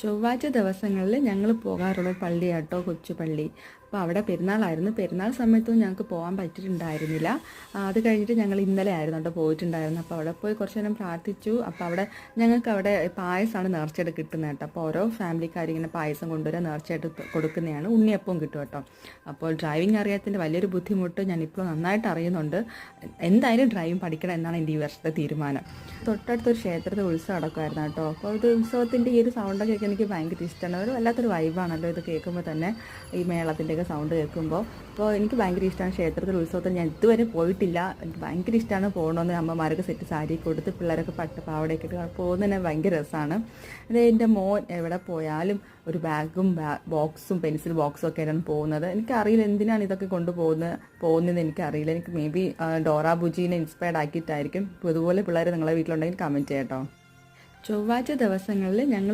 ചൊവ്വാഴ്ച ദിവസങ്ങളിൽ ഞങ്ങൾ പോകാറുള്ള പള്ളിയാട്ടോ കൊച്ചു പള്ളി. അപ്പോൾ അവിടെ പെരുന്നാളായിരുന്നു. പെരുന്നാൾ സമയത്തും ഞങ്ങൾക്ക് പോകാൻ പറ്റിയിട്ടുണ്ടായിരുന്നില്ല. അത് കഴിഞ്ഞിട്ട് ഞങ്ങൾ ഇന്നലെ ആയിരുന്നു അവിടെ പോയിട്ടുണ്ടായിരുന്നു. അപ്പോൾ അവിടെ പോയി കുറച്ച് നേരം പ്രാർത്ഥിച്ചു. അപ്പോൾ ഞങ്ങൾക്ക് അവിടെ പായസമാണ് നേർച്ചയായിട്ട് കിട്ടുന്നത് കേട്ടോ. അപ്പോൾ ഓരോ ഫാമിലിക്കാരിങ്ങനെ പായസം കൊണ്ടുവരാൻ നേർച്ചയായിട്ട് കൊടുക്കുന്നതാണ്. ഉണ്ണിയപ്പവും കിട്ടും കേട്ടോ. അപ്പോൾ ഡ്രൈവിംഗ് അറിയാത്തതിൻ്റെ വലിയൊരു ബുദ്ധിമുട്ട് ഞാനിപ്പോൾ നന്നായിട്ട് അറിയുന്നുണ്ട്. എന്തായാലും ഡ്രൈവിംഗ് പഠിക്കണം എന്നാണ് എൻ്റെ ഈ വർഷത്തെ തീരുമാനം. തൊട്ടടുത്തൊരു ക്ഷേത്രത്തിൽ ഉത്സവം നടക്കുമായിരുന്നു കേട്ടോ. അപ്പോൾ ഇത് ഉത്സവത്തിൻ്റെ ഈ ഒരു സൗണ്ടൊക്കെ എനിക്ക് ഭയങ്കര ഇഷ്ടമാണ്. ഒരു വല്ലാത്തൊരു വൈബാണല്ലോ ഇത് കേൾക്കുമ്പോൾ തന്നെ, ഈ മേളത്തിൻ്റെയൊക്കെ സൗണ്ട് കേൾക്കുമ്പോൾ. അപ്പോൾ എനിക്ക് ഭയങ്കര ഇഷ്ടമാണ് ക്ഷേത്രത്തിൽ ഉത്സവത്തിൽ. ഞാൻ ഇതുവരെ പോയിട്ടില്ല. എനിക്ക് ഭയങ്കര ഇഷ്ടമാണ് പോകണമെന്ന്. അമ്മമാരൊക്കെ സെറ്റ് സാരി കൊടുത്ത് പിള്ളേരൊക്കെ പട്ട് പാവടയൊക്കെ ഇട്ട് പോകുന്നതിന് ഭയങ്കര രസമാണ്. അത് എൻ്റെ മോൻ എവിടെ പോയാലും ഒരു ബാഗും ബോക്സും പെൻസിൽ ബോക്സും ഒക്കെ ആയിട്ടാണ് പോകുന്നത്. എനിക്കറിയില്ല എന്തിനാണ് ഇതൊക്കെ പോകുന്നതെന്ന് എനിക്കറിയില്ല. എനിക്ക് മേ ബി ഡോറ ബുജീനെ ഇൻസ്പയർഡ് ആക്കിയിട്ടായിരിക്കും. ഇപ്പോൾ ഇതുപോലെ പിള്ളേർ നിങ്ങളെ വീട്ടിലുണ്ടെങ്കിൽ കമൻറ്റ് ചെയ്യാം കേട്ടോ. ചൊവ്വാഴ്ച ദിവസങ്ങളിൽ ഞങ്ങൾ